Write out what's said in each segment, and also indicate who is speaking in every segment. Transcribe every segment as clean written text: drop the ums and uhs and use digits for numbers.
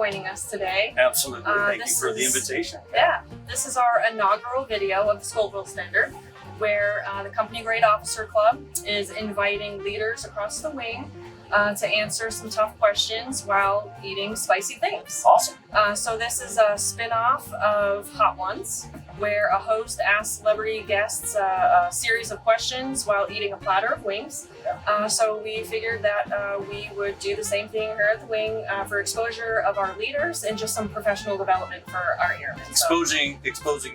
Speaker 1: joining us today.
Speaker 2: Absolutely. Thank you for the invitation.
Speaker 1: Yeah, this is our inaugural video of the Scoville Standard, where the Company Grade Officer Club is inviting leaders across the wing to answer some tough questions while eating spicy things.
Speaker 2: Awesome.
Speaker 1: So this is a spin-off of Hot Ones, where a host asks celebrity guests a series of questions while eating a platter of wings. So we figured that we would do the same thing here at the wing for exposure of our leaders and just some professional development for our airmen.
Speaker 2: Exposing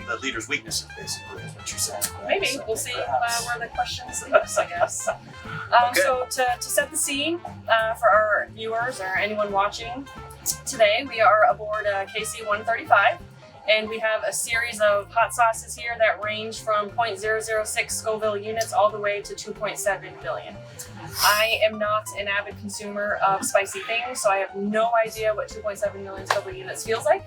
Speaker 2: the leader's weaknesses, basically, is what you're saying. Right?
Speaker 1: Maybe.
Speaker 2: So
Speaker 1: we'll see
Speaker 2: perhaps.
Speaker 1: where the questions lead us, I guess.
Speaker 2: Okay.
Speaker 1: So to set the scene for our viewers or anyone watching, today we are aboard KC-135, and we have a series of hot sauces here that range from 0.006 Scoville units all the way to 2.7 billion. I am not an avid consumer of spicy things, so I have no idea what 2.7 million Scoville units feels like.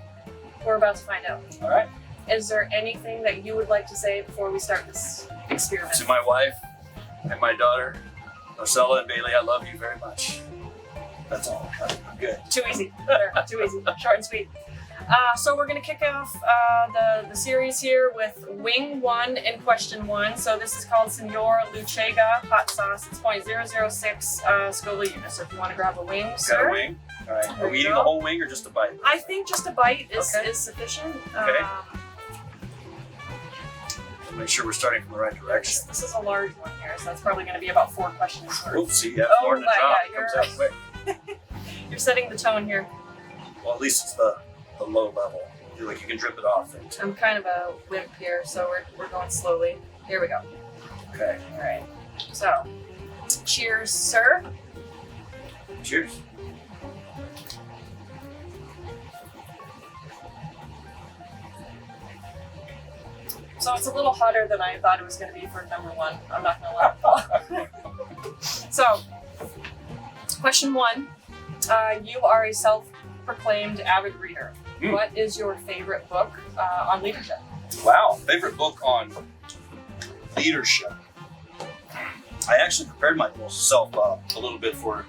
Speaker 1: We're about to find out.
Speaker 2: All right.
Speaker 1: Is there anything that you would like to say before we start this experiment?
Speaker 2: To my wife and my daughter, Marcella and Bailey, I love you very much. That's all. I'm good.
Speaker 1: Too easy. Better. Too easy. Short and sweet. So we're going to kick off the series here with Wing 1 and Question 1. So this is called Senor Luchega Hot Sauce. It's 0.006 Scoville units. So if you want to grab a wing, sir.
Speaker 2: Got a wing? All right.
Speaker 1: There
Speaker 2: Are we
Speaker 1: you
Speaker 2: eating
Speaker 1: go.
Speaker 2: the whole wing or just a bite?
Speaker 1: I think just a bite is
Speaker 2: Okay.
Speaker 1: sufficient.
Speaker 2: Okay. Make sure we're starting from the right direction.
Speaker 1: This is a large one here, so that's probably going to be about 4 questions worth.
Speaker 2: We'll see. Yeah,
Speaker 1: Oh,
Speaker 2: more than a
Speaker 1: yeah,
Speaker 2: drop.
Speaker 1: yeah,
Speaker 2: Comes
Speaker 1: you're-
Speaker 2: out quick.
Speaker 1: You're setting the tone here.
Speaker 2: Well, at least it's the low level. You're like you can drip it off.
Speaker 1: I'm kind of a wimp here, so we're going slowly. Here we go.
Speaker 2: Okay.
Speaker 1: All right. So, cheers, sir.
Speaker 2: Cheers.
Speaker 1: So it's a little hotter than I thought it was going to be for number 1. I'm not going to lie. So, question 1. You are a self-proclaimed avid reader.
Speaker 2: Mm.
Speaker 1: What is your favorite book on leadership?
Speaker 2: Wow. Favorite book on leadership. I actually prepared myself a little bit for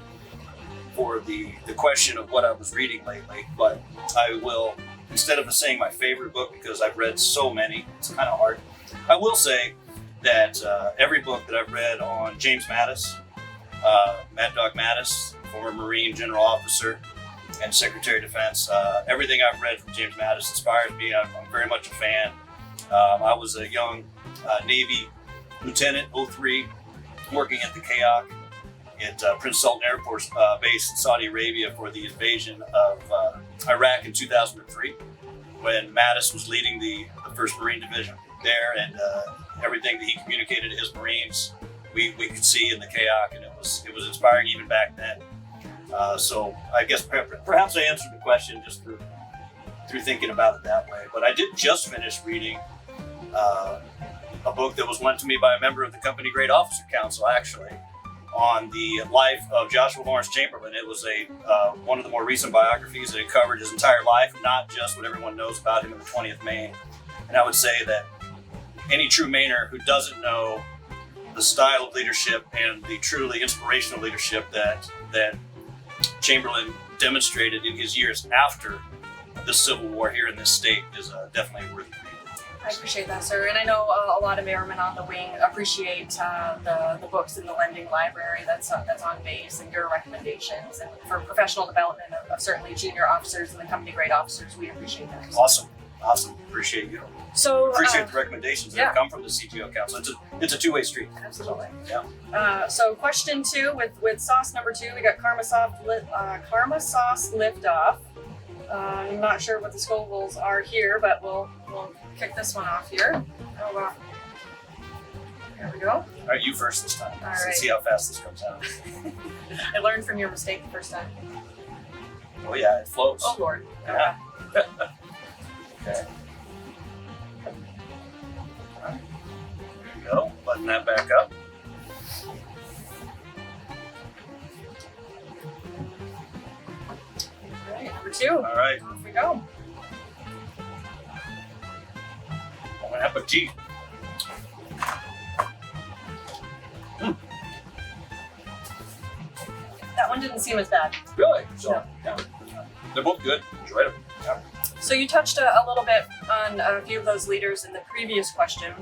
Speaker 2: the question of what I was reading lately, but I will, instead of saying my favorite book, because I've read so many, it's kind of hard, I will say that every book that I've read on James Mattis, Mad Dog Mattis, former Marine General Officer and Secretary of Defense, everything I've read from James Mattis inspires me. I'm very much a fan. I was a young Navy lieutenant, 03, working at the KAOK at Prince Sultan Air Force Base in Saudi Arabia for the invasion of Iraq in 2003, when Mattis was leading the 1st Marine Division there, and everything that he communicated to his Marines, we could see in the KAOK, and it was inspiring even back then. So I guess perhaps I answered the question just through thinking about it that way. But I did just finish reading a book that was lent to me by a member of the Company Grade Officer Council, actually, on the life of Joshua Lawrence Chamberlain. It was one of the more recent biographies, and it covered his entire life, not just what everyone knows about him in the 20th Maine. And I would say that any true Mainer who doesn't know the style of leadership and the truly inspirational leadership that Chamberlain demonstrated in his years after the Civil War here in this state is definitely a worthy read.
Speaker 1: I appreciate that, sir. And I know a lot of airmen on the wing appreciate the books in the lending library that's on base, and your recommendations, and for professional development of certainly junior officers and the company grade officers. We appreciate that.
Speaker 2: Awesome. Appreciate you.
Speaker 1: So
Speaker 2: Appreciate the recommendations that have come from the CGO Council. It's a two-way street.
Speaker 1: Absolutely.
Speaker 2: Yeah.
Speaker 1: So question 2 with sauce number 2, we got Karma sauce lift off. I'm not sure what the Scovilles are here, but we'll kick this one off here. Oh wow. Here we go.
Speaker 2: All right, you first this time.
Speaker 1: All
Speaker 2: Let's
Speaker 1: right.
Speaker 2: see how fast this comes out.
Speaker 1: I learned from your mistake the first time.
Speaker 2: Oh yeah, it flows.
Speaker 1: Oh Lord.
Speaker 2: Yeah. Okay. There you go. Button that back up.
Speaker 1: All right, number 2.
Speaker 2: All right.
Speaker 1: Off we go.
Speaker 2: Bon appetit.
Speaker 1: That one didn't seem as bad.
Speaker 2: Really? So,
Speaker 1: Yeah.
Speaker 2: yeah. They're both good. enjoyed them. Yeah.
Speaker 1: So you touched a little bit on a few of those leaders in the previous question,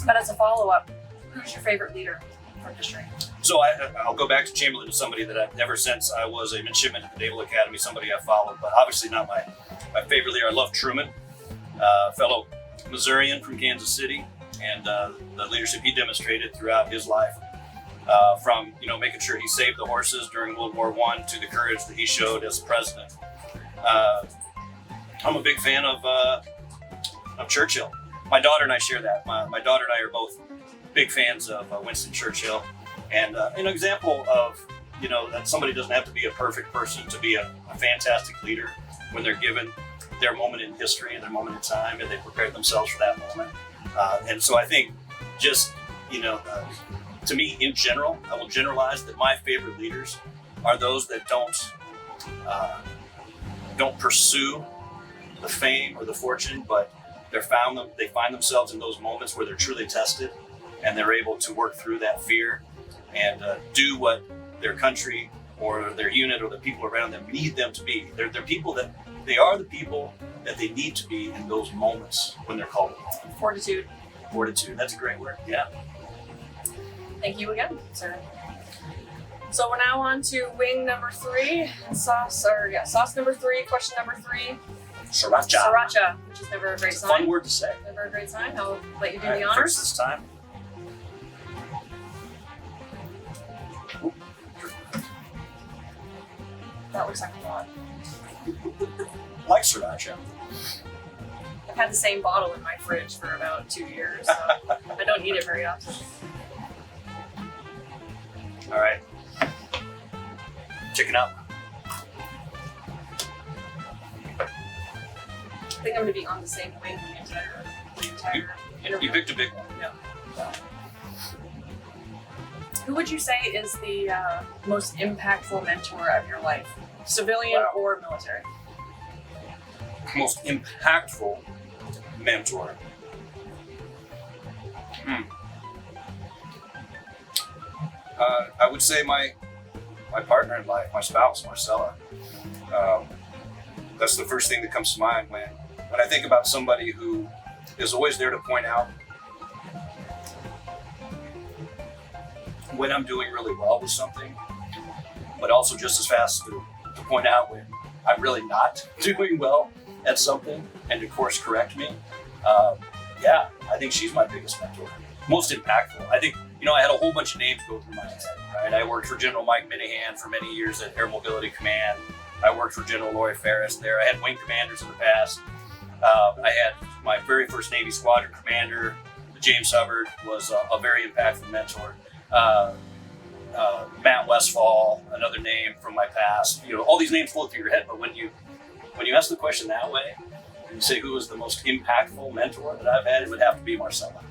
Speaker 1: but as a follow-up, who's your favorite leader from history?
Speaker 2: So I'll go back to Chamberlain, to somebody that I've, ever since I was a midshipman at the Naval Academy, somebody I followed, but obviously not my favorite leader. I love Truman, fellow Missourian from Kansas City, and the leadership he demonstrated throughout his life, from making sure he saved the horses during World War I to the courage that he showed as president. I'm a big fan of Churchill. My daughter and I share that. My daughter and I are both big fans of Winston Churchill, and an example of that somebody doesn't have to be a perfect person to be a fantastic leader when they're given their moment in history and their moment in time, and they prepare themselves for that moment. And so I think just to me in general, I will generalize that my favorite leaders are those that don't pursue the fame or the fortune, but they find themselves in those moments where they're truly tested, and they're able to work through that fear and do what their country or their unit or the people around them need them to be. They are the people that they need to be in those moments when they're called upon.
Speaker 1: Fortitude.
Speaker 2: Fortitude. That's a great word. Yeah.
Speaker 1: Thank you again, sir. So we're now on to wing number 3, sauce number 3, question number 3.
Speaker 2: Sriracha.
Speaker 1: Sriracha, which is never a great
Speaker 2: It's a
Speaker 1: sign.
Speaker 2: fun word to say.
Speaker 1: Never a great sign. I'll let you do
Speaker 2: All right,
Speaker 1: the honors.
Speaker 2: first this time.
Speaker 1: That looks like a lot.
Speaker 2: Like sriracha.
Speaker 1: I've had the same bottle in my fridge for about 2 years, so I don't eat it very often.
Speaker 2: All right. Chicken up.
Speaker 1: I think I'm going to be on the same wing the entire interview.
Speaker 2: You picked a big one.
Speaker 1: Yeah. Who would you say is the most impactful mentor of your life? Civilian or military?
Speaker 2: Most impactful mentor. I would say my partner in life, my spouse, Marcella. That's the first thing that comes to mind when I think about somebody who is always there to point out when I'm doing really well with something, but also just as fast to point out when I'm really not doing well at something and to course correct me. I think she's my biggest mentor. Most impactful. I think, I had a whole bunch of names go through my head, right? I worked for General Mike Minahan for many years at Air Mobility Command. I worked for General Lori Ferris there. I had wing commanders in the past. I had my very first Navy squadron commander, James Hubbard, was a very impactful mentor. Matt Westfall, another name from my past. All these names float through your head, but when you ask the question that way, and you say who was the most impactful mentor that I've had, it would have to be Marcella.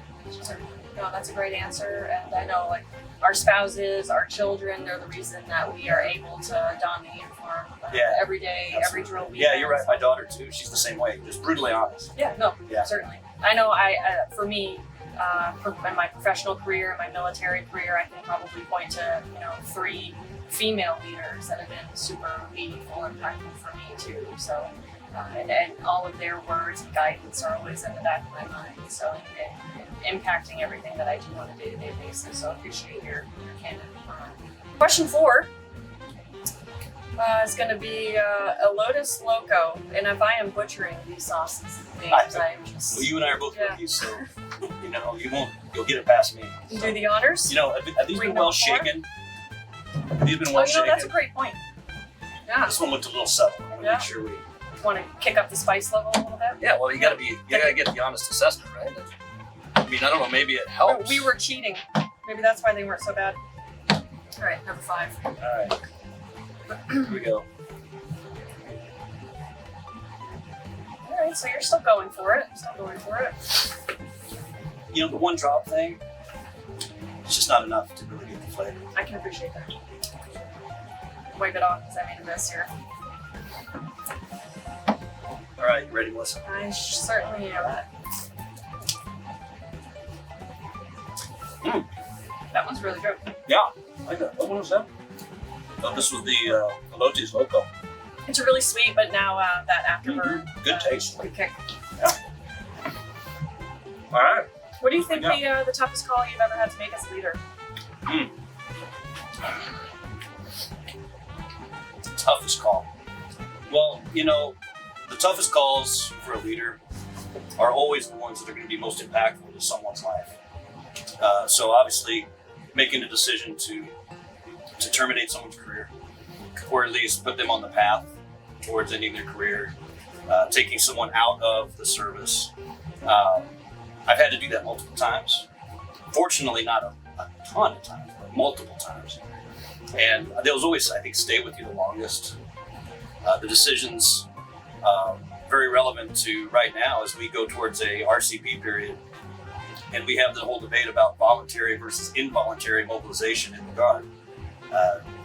Speaker 1: No, that's a great answer, and I know our spouses, our children, they're the reason that we are able to don the uniform every day,
Speaker 2: absolutely.
Speaker 1: every drill weekend.
Speaker 2: Yeah, you're right. My daughter too. She's the same way. Just brutally honest.
Speaker 1: Yeah, no, certainly. I know. For me, in my professional career, my military career, I can probably point to 3 female leaders that have been super meaningful and impactful for me too. So, and all of their words and guidance are always in the back of my mind. So, and impacting everything that I do on a day-to-day basis. So, I appreciate your candid. Question 4 is going to be a Lotus Loco, and if I am butchering these sauces names, I'm just.
Speaker 2: Well, you and I are both rookies, so you'll get it past me.
Speaker 1: You do the honors.
Speaker 2: Have these been well shaken? Have these been well shaken?
Speaker 1: That's a great point. Yeah.
Speaker 2: This one looked a little subtle. I want to make sure we
Speaker 1: want to kick up the spice level a little bit.
Speaker 2: Yeah, well, you gotta get the honest assessment, right? I mean, I don't know, maybe it helps.
Speaker 1: We were cheating. Maybe that's why they weren't so bad. All right, number 5.
Speaker 2: All right. Here we go.
Speaker 1: All right, so you're still going for it.
Speaker 2: The one drop thing, it's just not enough to really get the flavor.
Speaker 1: I can appreciate that. Wipe it off because I made a mess here.
Speaker 2: All right, you ready, Melissa?
Speaker 1: I certainly am. That one's really good.
Speaker 2: Yeah, I like that. What one was that? Oh, this was the Lotus Loco.
Speaker 1: It's really sweet, but now that afterburn.
Speaker 2: Good taste.
Speaker 1: Good kick.
Speaker 2: Yeah. All right.
Speaker 1: What do you think the toughest call you've ever had to make as a leader?
Speaker 2: Toughest call. Well, the toughest calls for a leader are always the ones that are going to be most impactful to someone's life. So obviously, making a decision to terminate someone's career, or at least put them on the path towards ending their career, taking someone out of the service. I've had to do that multiple times. Fortunately, not a ton of times, but multiple times. And those always, I think, stay with you the longest. The decisions, very relevant to right now as we go towards a RCP period, and we have the whole debate about voluntary versus involuntary mobilization in the Guard.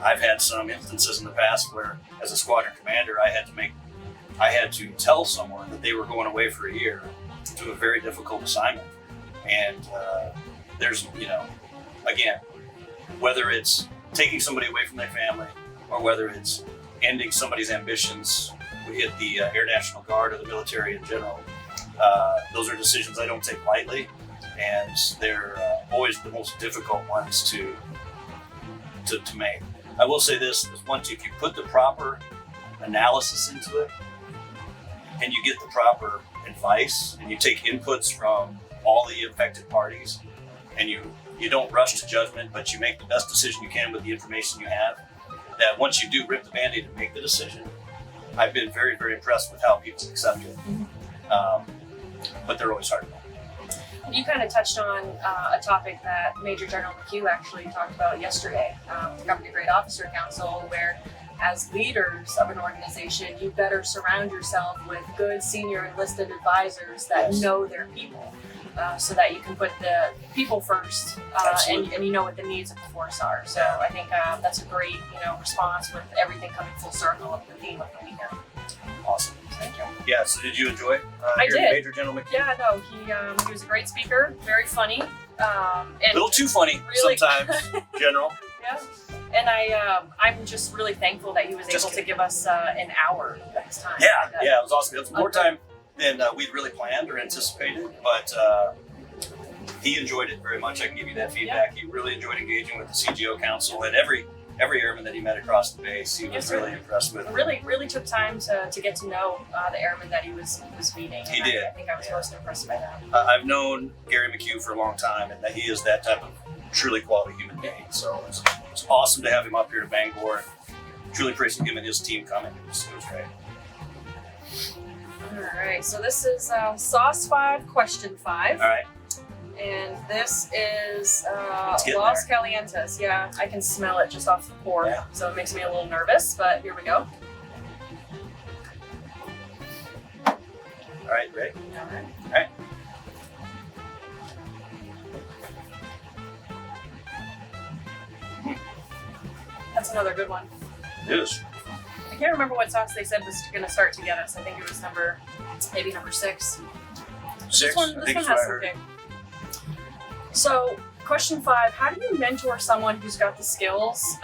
Speaker 2: I've had some instances in the past where, as a squadron commander, I had to tell someone that they were going away for a year to a very difficult assignment. And there's, again, whether it's taking somebody away from their family or whether it's ending somebody's ambitions with the Air National Guard or the military in general, those are decisions I don't take lightly, and they're always the most difficult ones to make. I will say this, once if you put the proper analysis into it and you get the proper advice and you take inputs from all the affected parties and you don't rush to judgment, but you make the best decision you can with the information you have, that once you do rip the Band-Aid and make the decision, I've been very, very impressed with how people accept it. But they're always hard to know.
Speaker 1: You kind of touched on a topic that Major General McHugh actually talked about yesterday, the Company Grade Officer Council, where as leaders of an organization, you better surround yourself with good senior enlisted advisors that know their people, so that you can put the people first, and you know what the needs of the force are. So I think that's a great response with everything coming full circle of the theme of the weekend.
Speaker 2: Awesome.
Speaker 1: Thank you.
Speaker 2: Yeah, so did you enjoy
Speaker 1: I
Speaker 2: hearing
Speaker 1: did.
Speaker 2: Major General McHugh?
Speaker 1: Yeah, no, he was a great speaker, very funny.
Speaker 2: A
Speaker 1: And
Speaker 2: little too funny
Speaker 1: really,
Speaker 2: sometimes, General.
Speaker 1: Yeah. And I'm just really thankful that he was able to give us an hour of his time.
Speaker 2: Yeah, it was awesome. It was more time than we'd really planned or anticipated, but he enjoyed it very much. I can give you that feedback. He really enjoyed engaging with the CGO Council and every airman that he met across the base. He was really impressed with.
Speaker 1: Really took time to get to know the airmen that he was meeting.
Speaker 2: He did.
Speaker 1: I think I was most impressed by that.
Speaker 2: I've known Gary McHugh for a long time, and that he is that type of truly quality human being. So it's awesome to have him up here to Bangor. Truly appreciate him and his team coming. It was great.
Speaker 1: All right, so this is Sauce 5, Question 5.
Speaker 2: All right.
Speaker 1: And this is
Speaker 2: getting
Speaker 1: Los Calientes. Yeah, I can smell it just off the pour, so it makes me a little nervous, but here we go.
Speaker 2: All right, ready?
Speaker 1: All right. That's another good one.
Speaker 2: It is.
Speaker 1: I can't remember what sauce they said was going to start to get us. I think it was maybe number 6. This one has some kick. So, question 5, how do you mentor someone who's got the skills,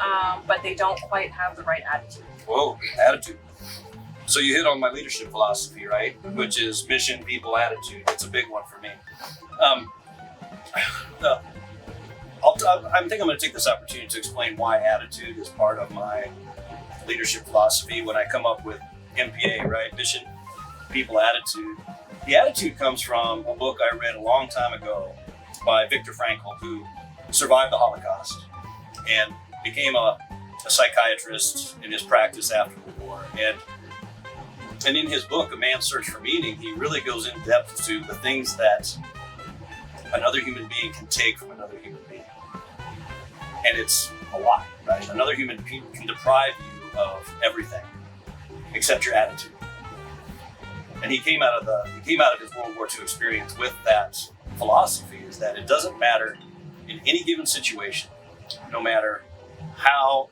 Speaker 1: but they don't quite have the right attitude?
Speaker 2: Whoa, attitude. So you hit on my leadership philosophy, right? Mm-hmm. Which is mission, people, attitude. It's a big one for me. I think I'm going to take this opportunity to explain why attitude is part of my leadership philosophy when I come up with MPA, right? Mission, people, attitude. The attitude comes from a book I read a long time ago by Viktor Frankl, who survived the Holocaust and became a psychiatrist in his practice after the war. And in his book, A Man's Search for Meaning, he really goes in depth to the things that another human being can take from another human being. And it's a lot, right? Another human being can deprive you of everything except your attitude. And he came out of his World War II experience with that philosophy, is that it doesn't matter in any given situation, no matter how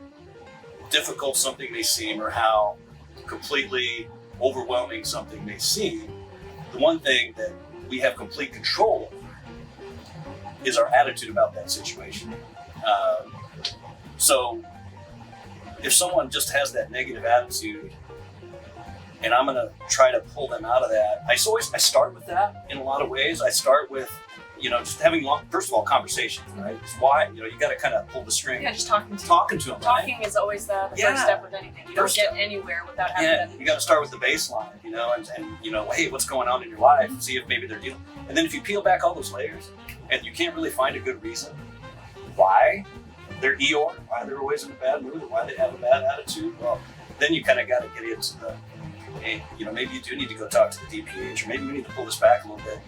Speaker 2: difficult something may seem or how completely overwhelming something may seem, the one thing that we have complete control over is our attitude about that situation. So if someone just has that negative attitude and I'm gonna try to pull them out of that. I start with that in a lot of ways. I start with, just having first of all, conversations, right? It's why, you got to kind of pull the string.
Speaker 1: Yeah, just talking to
Speaker 2: them.
Speaker 1: Talking
Speaker 2: right?
Speaker 1: is always the
Speaker 2: Yeah.
Speaker 1: first step with anything. You don't get anywhere without having that.
Speaker 2: You got to start with the baseline, and hey, what's going on in your life? See if maybe they're dealing. And then if you peel back all those layers, and you can't really find a good reason why they're Eeyore, why they're always in a bad mood, or why they have a bad attitude, well, then you kind of got to get into the, hey, maybe you do need to go talk to the DPH, or maybe we need to pull this back a little bit.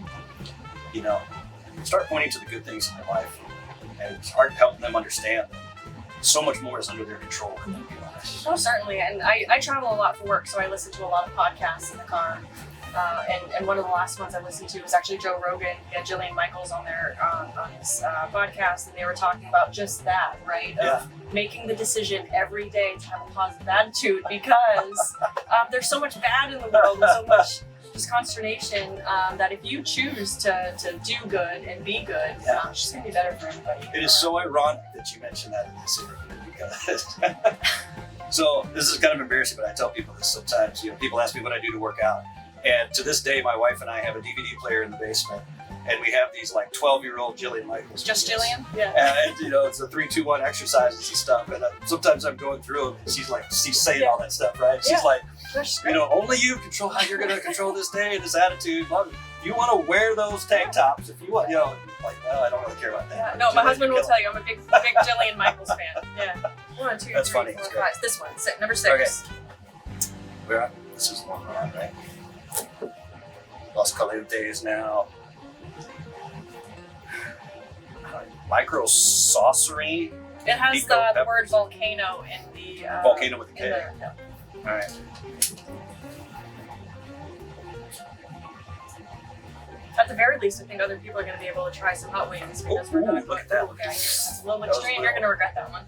Speaker 2: Start pointing to the good things in their life, and start helping them understand that so much more is under their control than they realize.
Speaker 1: Oh, certainly. And I travel a lot for work, so I listen to a lot of podcasts in the car. And one of the last ones I listened to was actually Joe Rogan. He had Jillian Michaels on there on his podcast, and they were talking about just that, right? Of making the decision every day to have a positive attitude, because there's so much bad in the world and so much just consternation that if you choose to do good and be good, it's just going to be better for everybody.
Speaker 2: It is so ironic that you mentioned that in this interview, because so this is kind of embarrassing, but I tell people this sometimes. People ask me what I do to work out. And to this day, my wife and I have a DVD player in the basement, and we have these 12-year-old Jillian Michaels.
Speaker 1: Just Jillian? Yeah.
Speaker 2: And it's the 3-2-1 exercises and stuff. And sometimes I'm going through them, and she's saying all that stuff, right? She's like, only you control how you're going to control this day and this attitude. If you want to wear those tank tops, if you want, well, I don't really care about that.
Speaker 1: Yeah. No, my husband will tell you I'm a big Jillian Michaels fan. Yeah. 1, 2,
Speaker 2: That's
Speaker 1: 3,
Speaker 2: funny.
Speaker 1: 4, 5. This one, number 6.
Speaker 2: Okay. We're on. This is the one we're on, right? Los Calientes now. Micro saucery.
Speaker 1: It has the word volcano in the
Speaker 2: volcano with a K. All right.
Speaker 1: At the very least, I think other people are going to be able to try some hot wings, because we're not going to
Speaker 2: that.
Speaker 1: look at it. It's a little extreme. You're going to regret that one.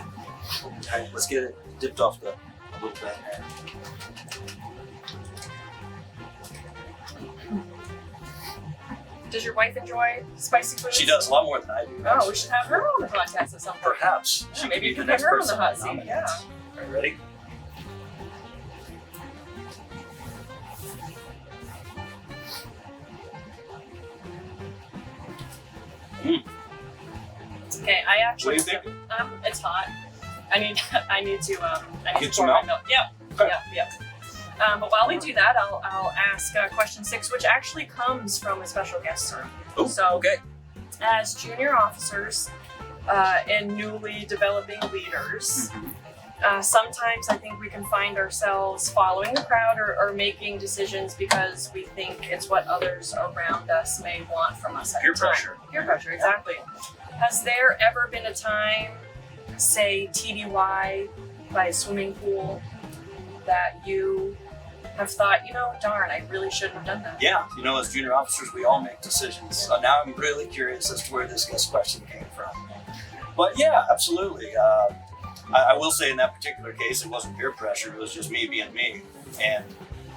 Speaker 2: All right, let's get it dipped off a little bit.
Speaker 1: Does your wife enjoy spicy foods?
Speaker 2: She does a lot more than I do.
Speaker 1: Oh, we should have her on the podcast at some point.
Speaker 2: Perhaps.
Speaker 1: Yeah,
Speaker 2: She
Speaker 1: maybe
Speaker 2: could be
Speaker 1: you
Speaker 2: the
Speaker 1: can
Speaker 2: next
Speaker 1: put her on the
Speaker 2: person
Speaker 1: hot seat.
Speaker 2: nominated.
Speaker 1: Yeah.
Speaker 2: Are you ready?
Speaker 1: Okay, I actually.
Speaker 2: What do you think?
Speaker 1: It's hot. I need to
Speaker 2: Get
Speaker 1: pour
Speaker 2: some
Speaker 1: my
Speaker 2: milk?
Speaker 1: milk. Yep.
Speaker 2: Okay.
Speaker 1: Yep. But while we do that, I'll ask question 6, which actually comes from a special guest, sir.
Speaker 2: Oh,
Speaker 1: So,
Speaker 2: okay.
Speaker 1: as junior officers and newly developing leaders, sometimes I think we can find ourselves following the crowd or making decisions because we think it's what others around us may want from us at
Speaker 2: Peer
Speaker 1: the time.
Speaker 2: pressure.
Speaker 1: Peer pressure, exactly. Has there ever been a time, say TDY by a swimming pool, that you have thought, darn, I really shouldn't have done that?
Speaker 2: Yeah, as junior officers, we all make decisions. So now I'm really curious as to where this guest question came from. But yeah, absolutely. I will say in that particular case, it wasn't peer pressure. It was just me being me, and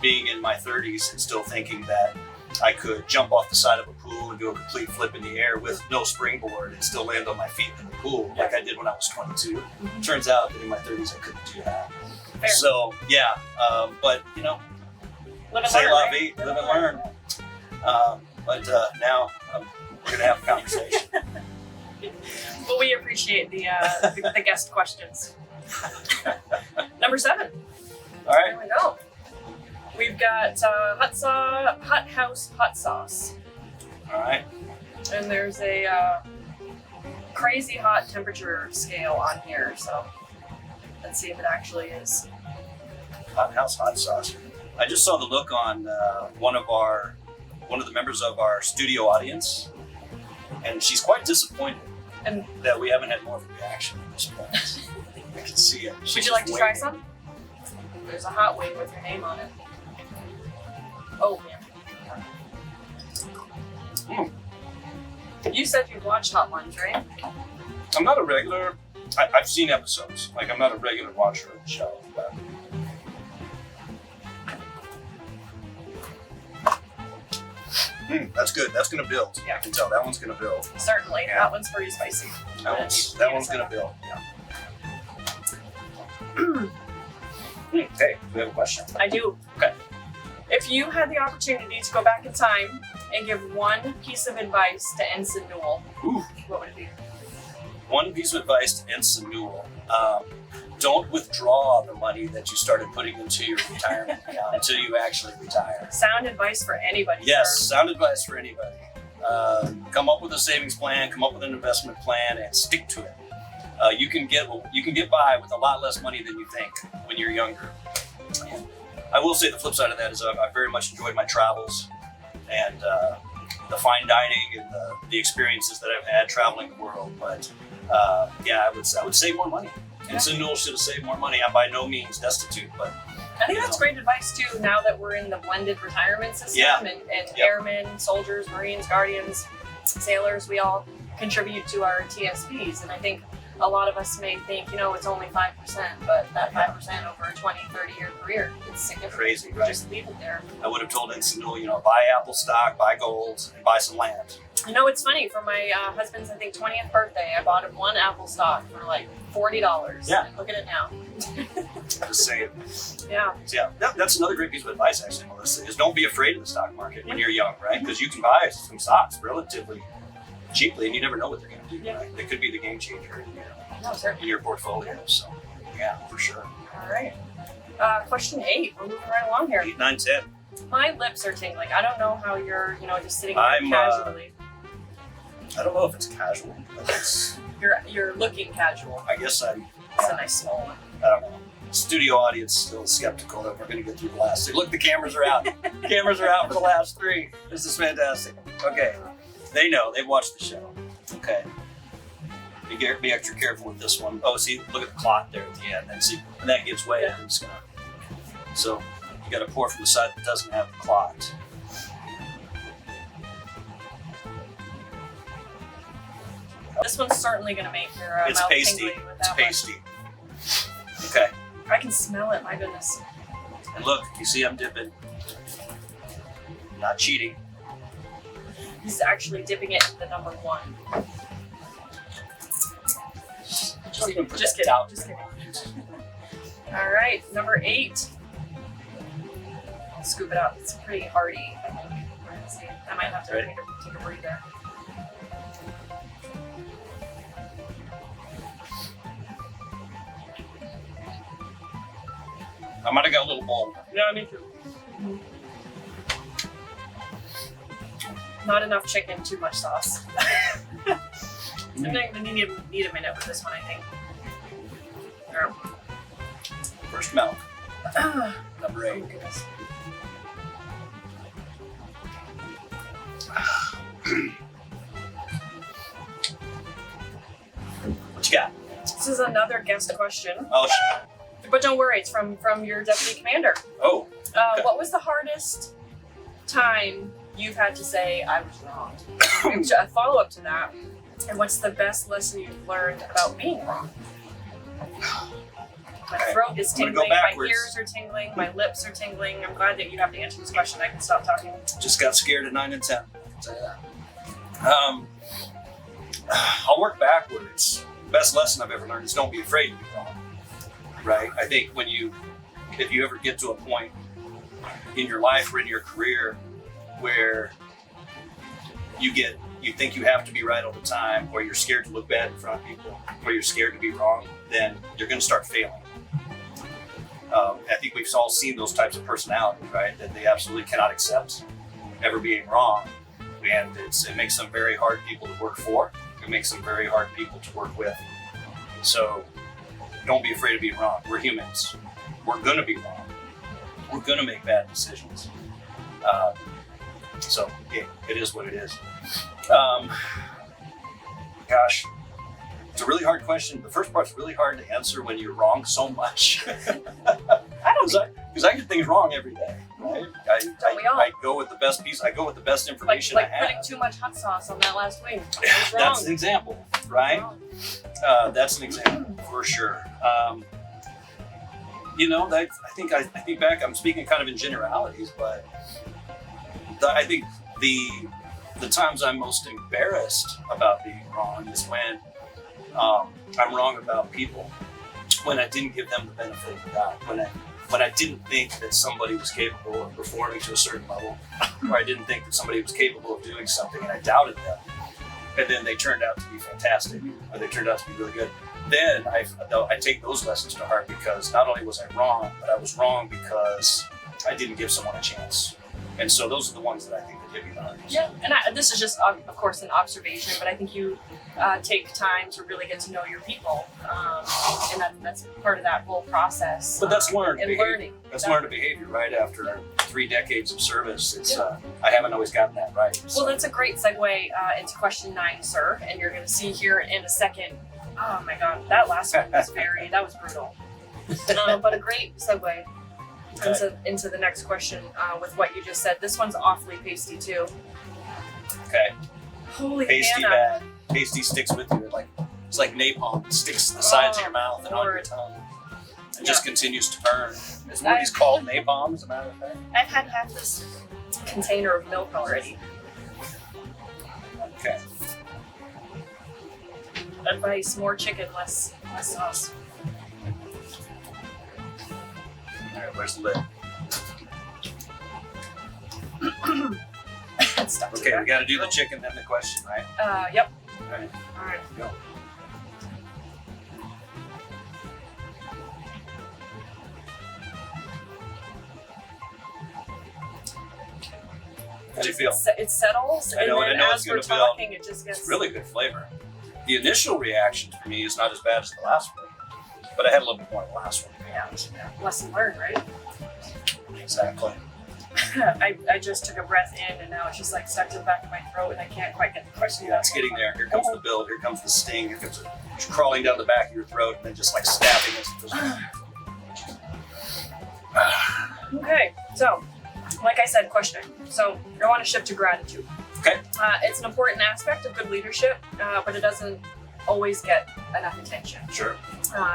Speaker 2: being in my 30s and still thinking that I could jump off the side of a pool and do a complete flip in the air with no springboard and still land on my feet in the pool like I did when I was 22.
Speaker 1: Mm-hmm.
Speaker 2: Turns out that in my 30s I couldn't do that.
Speaker 1: Fair.
Speaker 2: So yeah, but
Speaker 1: Live and
Speaker 2: say
Speaker 1: learn,
Speaker 2: la
Speaker 1: right?
Speaker 2: vie, live and learn. But now we're gonna have a conversation.
Speaker 1: Well, we appreciate the guest questions. Number 7.
Speaker 2: All right.
Speaker 1: There we go. We've got hot house hot sauce,
Speaker 2: All right.
Speaker 1: and there's a crazy hot temperature scale on here. So let's see if it actually is.
Speaker 2: Hot house hot sauce. I just saw the look on one of the members of our studio audience, and she's quite disappointed
Speaker 1: And
Speaker 2: that we haven't had more of a reaction at this point. I can see it.
Speaker 1: would you like to try some? There's a hot wing with your name on it. Oh man. You said you'd watched Hot Ones, right?
Speaker 2: I'm not a regular. I've seen episodes. I'm not a regular watcher of the show. But. That's good. That's gonna build.
Speaker 1: Yeah.
Speaker 2: I can tell that one's gonna build.
Speaker 1: Certainly.
Speaker 2: Yeah.
Speaker 1: That one's pretty spicy.
Speaker 2: That one's gonna build. Yeah. Okay, we have a question.
Speaker 1: I do.
Speaker 2: Okay.
Speaker 1: If you had the opportunity to go back in time and give one piece of advice to Ensign Newell,
Speaker 2: Ooh.
Speaker 1: what would it be?
Speaker 2: One piece of advice to Ensign Newell. Don't withdraw the money that you started putting into your retirement account until you actually retire.
Speaker 1: Sound advice for anybody.
Speaker 2: Yes,
Speaker 1: sir.
Speaker 2: sound advice for anybody. Come up with a savings plan, come up with an investment plan, and stick to it. You can get by with a lot less money than you think when you're younger. And I will say the flip side of that is I very much enjoyed my travels and the fine dining and the experiences that I've had traveling the world. But yeah, I would save more money.
Speaker 1: Yeah.
Speaker 2: Ensign Newell should have saved more money. I'm by no means destitute, but
Speaker 1: I think that's great advice too, now that we're in the blended retirement system
Speaker 2: Yeah.
Speaker 1: and
Speaker 2: Yep.
Speaker 1: airmen, soldiers, Marines, Guardians, sailors, we all contribute to our TSPs. And I think a lot of us may think, it's only 5%, but that 5% over a 20, 30-year career, it's significant.
Speaker 2: Crazy,
Speaker 1: We
Speaker 2: right?
Speaker 1: just leave it there.
Speaker 2: I would have told Ensign Newell, buy Apple stock, buy gold, and buy some land.
Speaker 1: It's funny, for my husband's, I think, 20th birthday, I bought him one Apple stock for like $40.
Speaker 2: Yeah.
Speaker 1: And look at it now.
Speaker 2: Just saying.
Speaker 1: Yeah.
Speaker 2: So yeah, that's another great piece of advice, actually, Melissa, is don't be afraid of the stock market when you're young, right? Because you can buy some stocks relatively cheaply, and you never know what they're going to do,
Speaker 1: Yeah.
Speaker 2: right? They could be the game changer
Speaker 1: No, sir.
Speaker 2: in your portfolio. So, yeah, for sure.
Speaker 1: All right. Question 8. We're moving right along here.
Speaker 2: 8, 9, 10.
Speaker 1: My lips are tingling. I don't know how you're, just sitting there
Speaker 2: I'm,
Speaker 1: casually.
Speaker 2: I don't know if it's casual, but it's,
Speaker 1: You're looking casual.
Speaker 2: I guess
Speaker 1: It's a nice small one.
Speaker 2: I don't know. Studio audience still skeptical that we're going to get through the last 3. Look, the cameras are out. Cameras are out for the last 3. This is fantastic. Okay. They know. They've watched the show. Okay. Be extra careful with this one. Oh, see, look at the clot there at the end. And see, when that gives way,
Speaker 1: Yeah.
Speaker 2: it's gonna. So you got to pour from the side that doesn't have the clot.
Speaker 1: This one's certainly going to make your
Speaker 2: It's
Speaker 1: mouth
Speaker 2: pasty.
Speaker 1: tingly with
Speaker 2: It's
Speaker 1: that one.
Speaker 2: pasty. Okay.
Speaker 1: I can smell it. My goodness.
Speaker 2: And look, you see, I'm dipping. Not cheating.
Speaker 1: He's actually dipping it in the number 1.
Speaker 2: Don't even put
Speaker 1: Just
Speaker 2: that
Speaker 1: kidding.
Speaker 2: down.
Speaker 1: Just kidding. All right, number 8. Scoop it up. It's pretty hearty. I think. We're gonna see. I might have to
Speaker 2: Ready?
Speaker 1: take a breather.
Speaker 2: I might have got a little bold.
Speaker 1: Yeah, me too. Not enough chicken, too much sauce. I'm gonna need a minute with this one, I think. Or,
Speaker 2: First milk, number
Speaker 1: oh
Speaker 2: 8.
Speaker 1: goodness.
Speaker 2: What you got?
Speaker 1: This is another guest question,
Speaker 2: Oh,
Speaker 1: but don't worry, it's from your deputy commander.
Speaker 2: oh. Okay.
Speaker 1: What was the hardest time you've had to say I was wrong? A follow up to that, and what's the best lesson you've learned about being wrong? My throat is
Speaker 2: I'm gonna go
Speaker 1: tingling, my
Speaker 2: backwards.
Speaker 1: ears are tingling, my lips are tingling. I'm glad that you have to answer this question. I can stop talking.
Speaker 2: Just got scared at 9 and 10. I'll tell you that. I'll work backwards. Best lesson I've ever learned is don't be afraid to be wrong. Right? I think if you ever get to a point in your life or in your career where you think you have to be right all the time, or you're scared to look bad in front of people, or you're scared to be wrong, then you're going to start failing. I think we've all seen those types of personalities, right? That they absolutely cannot accept ever being wrong, and it makes them very hard people to work for. It makes them very hard people to work with. So don't be afraid of being wrong. We're humans. We're going to be wrong. We're going to make bad decisions. So yeah, it is what it is. Gosh, it's a really hard question. The first part's really hard to answer when you're wrong so much. Because I get things wrong every day. Right? I go with the best piece. I go with the best information
Speaker 1: Like
Speaker 2: I have.
Speaker 1: putting too much hot sauce on that last wing. What's wrong?
Speaker 2: That's an example, right?
Speaker 1: Wrong.
Speaker 2: That's an example for sure. I think back. I'm speaking kind of in generalities, but I think the times I'm most embarrassed about being wrong is when I'm wrong about people, when I didn't give them the benefit of the doubt, when I when I didn't think that somebody was capable of performing to a certain level, or I didn't think that somebody was capable of doing something, and I doubted them, and then they turned out to be fantastic, or they turned out to be really good. Then I take those lessons to heart, because not only was I wrong, but I was wrong because I didn't give someone a chance. And so those are the ones that I think that hit me the hardest.
Speaker 1: Yeah, and this is just, of course, an observation, but I think you take time to really get to know your people, and that's part of that whole process.
Speaker 2: But that's learned
Speaker 1: and
Speaker 2: behavior.
Speaker 1: learning.
Speaker 2: That's learned behavior, right? After 3 decades of service, it's I haven't always gotten that right. So.
Speaker 1: Well, that's a great segue into question 9, sir, and you're going to see here in a second. Oh my God, that last one was that was brutal. But a great segue into the next question with what you just said. This one's awfully pasty too.
Speaker 2: Okay.
Speaker 1: Holy
Speaker 2: Pasty
Speaker 1: Hannah.
Speaker 2: bad. Pasty sticks with you. It's like napalm. It sticks to the sides of your mouth and on your tongue. It just continues to burn. It's what he's called napalm, as a matter of fact.
Speaker 1: I've had half this container of milk already.
Speaker 2: Okay.
Speaker 1: Advice: more chicken, less sauce.
Speaker 2: All right, where's the lid?
Speaker 1: It's stuck to
Speaker 2: Okay,
Speaker 1: that.
Speaker 2: we got to do the chicken, then the question, right?
Speaker 1: Yep.
Speaker 2: All right,
Speaker 1: All right.
Speaker 2: go. How do you feel?
Speaker 1: It settles,
Speaker 2: I know,
Speaker 1: and
Speaker 2: and
Speaker 1: then
Speaker 2: I know
Speaker 1: as
Speaker 2: it's
Speaker 1: we're
Speaker 2: gonna build.
Speaker 1: talking, it just gets.
Speaker 2: It's really good flavor. The initial reaction for me is not as bad as the last one, but I had a little bit more in the last one.
Speaker 1: Yeah. Lesson learned, right?
Speaker 2: Exactly.
Speaker 1: I just took a breath in, and now it's just like stuck to the back of my throat, and I can't quite get the question.
Speaker 2: Yeah, it's getting there. Here comes the build. Here comes the sting. Here comes it's crawling down the back of your throat and then just like stabbing us.
Speaker 1: Okay, so like I said, questioning. So I want to shift to gratitude.
Speaker 2: Okay.
Speaker 1: It's an important aspect of good leadership, but it doesn't always get enough attention.
Speaker 2: Sure.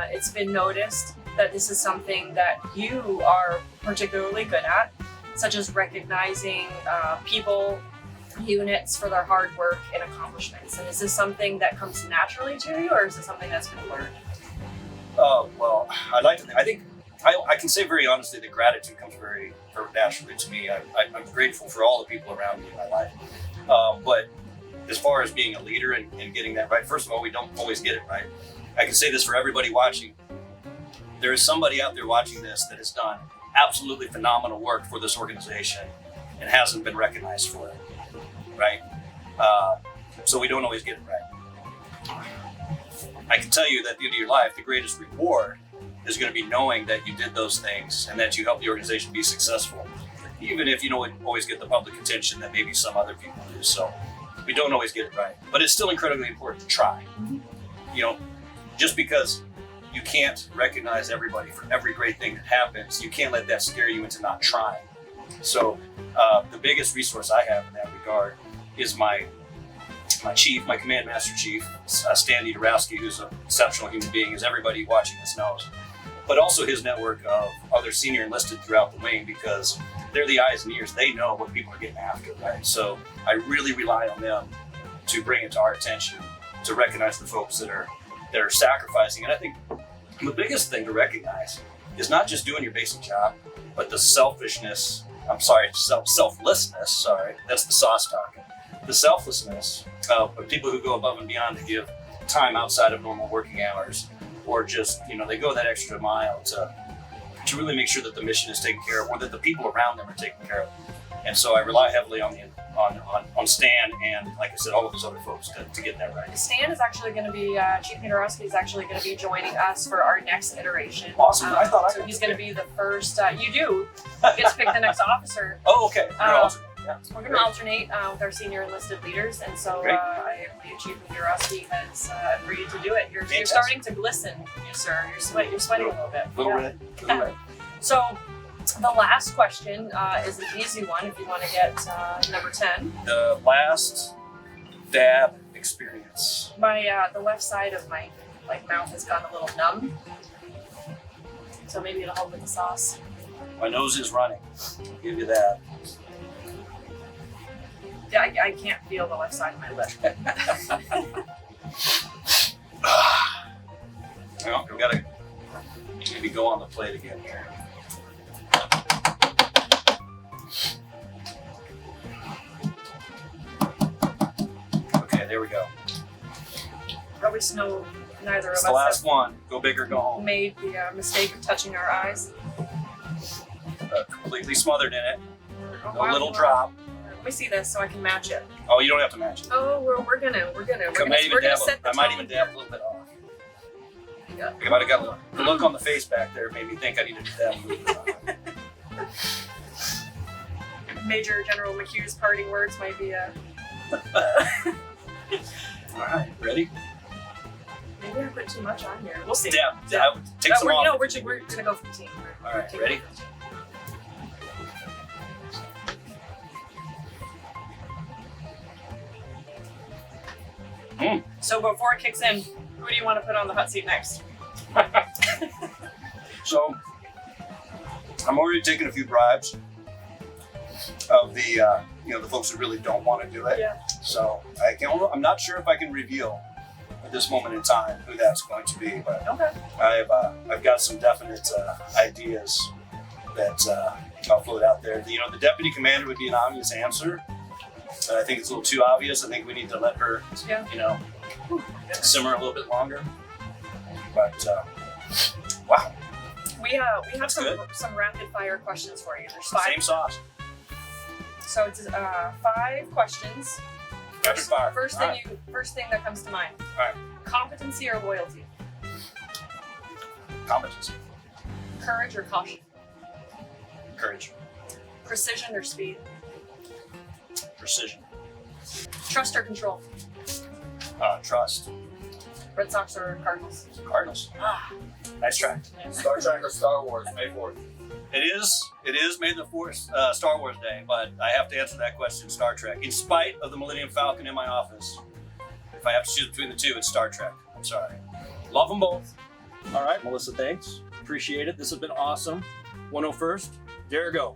Speaker 1: It's been noticed that this is something that you are particularly good at, such as recognizing people, units for their hard work and accomplishments. And is this something that comes naturally to you, or is it something that's been learned?
Speaker 2: Well, I'd like to. I think I can say very honestly that gratitude comes very naturally to me. I'm grateful for all the people around me in my life. But as far as being a leader and getting that right, first of all, we don't always get it right. I can say this for everybody watching. There is somebody out there watching this that has done absolutely phenomenal work for this organization and hasn't been recognized for it, right? So we don't always get it right. I can tell you that at the end of your life, the greatest reward is going to be knowing that you did those things and that you helped the organization be successful, even if you don't always get the public attention that maybe some other people do. So we don't always get it right, but it's still incredibly important to try. You know, just because you can't recognize everybody for every great thing that happens, you can't let that scare you into not trying. So the biggest resource I have in that regard is my chief, my command master chief, Stanley Dorowski, who's an exceptional human being, as everybody watching this knows. But also his network of other senior enlisted throughout the wing, because they're the eyes and ears. They know what people are getting after, right? So I really rely on them to bring it to our attention, to recognize the folks that are sacrificing. And I think the biggest thing to recognize is not just doing your basic job, but the selflessness, that's the sauce talking. The selflessness of people who go above and beyond to give time outside of normal working hours, or just, they go that extra mile to really make sure that the mission is taken care of, or that the people around them are taken care of. And so I rely heavily on Stan and, like I said, all of those other folks to get that right.
Speaker 1: Stan is actually going to be, Chief Dorowski is actually going to be joining us for our next iteration.
Speaker 2: Awesome. I thought
Speaker 1: so he's going to be the first, you get to pick the next officer.
Speaker 2: Oh, okay.
Speaker 1: We're going to alternate with our senior enlisted leaders, and so I believe Chief Dorowski has agreed to do it. You're starting to glisten, sir. You're sweating a little bit.
Speaker 2: A little red.
Speaker 1: So the last question is an easy one if you want to get number 10.
Speaker 2: The last dab experience.
Speaker 1: The left side of my mouth has gone a little numb, so maybe it'll help with the sauce.
Speaker 2: My nose is running. I'll give you that.
Speaker 1: Yeah, I can't feel the left side of my lip.
Speaker 2: Well, we gotta maybe go on the plate again here.
Speaker 1: Probably snow. Neither
Speaker 2: It's
Speaker 1: of
Speaker 2: the
Speaker 1: us
Speaker 2: last
Speaker 1: have
Speaker 2: one. Go big or go home.
Speaker 1: made the mistake of touching our eyes.
Speaker 2: Completely smothered in it.
Speaker 1: Oh,
Speaker 2: No
Speaker 1: wow.
Speaker 2: little drop.
Speaker 1: Let me see this so I can match it.
Speaker 2: Oh, you don't have to match it.
Speaker 1: Oh, we're gonna. We're
Speaker 2: I
Speaker 1: gonna set the
Speaker 2: might
Speaker 1: tone
Speaker 2: even
Speaker 1: here.
Speaker 2: dab a little bit off.
Speaker 1: Yeah.
Speaker 2: I might have got the look on the face back there made me think I needed to dab a little bit off.
Speaker 1: Major General McHugh's parting words might be
Speaker 2: All right, ready?
Speaker 1: maybe I put too much on here. We'll see.
Speaker 2: Dab. Take some off.
Speaker 1: No, we're gonna go for the team.
Speaker 2: All right, ready?
Speaker 1: So before it kicks in, who do you want to put on the hot seat next?
Speaker 2: So, I'm already taking a few bribes of the the folks that really don't want to do it.
Speaker 1: Yeah.
Speaker 2: So I'm not sure if I can reveal at this moment in time who that's going to be, but
Speaker 1: Okay.
Speaker 2: I've got some definite ideas that I'll float out there. The deputy commander would be an obvious answer, but I think it's a little too obvious. I think we need to let her,
Speaker 1: Yeah.
Speaker 2: simmer a little bit longer. But wow,
Speaker 1: We have
Speaker 2: That's
Speaker 1: some rapid fire questions for you. There's 5.
Speaker 2: same sauce.
Speaker 1: So it's 5 questions.
Speaker 2: Rapid fire.
Speaker 1: First
Speaker 2: All
Speaker 1: thing that comes to mind.
Speaker 2: All right.
Speaker 1: Competency or loyalty?
Speaker 2: Competency,
Speaker 1: Courage or caution?
Speaker 2: courage,
Speaker 1: Precision or speed?
Speaker 2: precision,
Speaker 1: Trust or control?
Speaker 2: trust.
Speaker 1: Red Sox or Cardinals?
Speaker 2: Cardinals. Nice try.
Speaker 3: Star Trek or Star Wars, May 4th.
Speaker 2: It is May the 4th, Star Wars Day, but I have to answer that question, Star Trek. In spite of the Millennium Falcon in my office, if I have to choose between the two, it's Star Trek. I'm sorry. Love them both. All right, Melissa, thanks. Appreciate it. This has been awesome. 101st, there you go.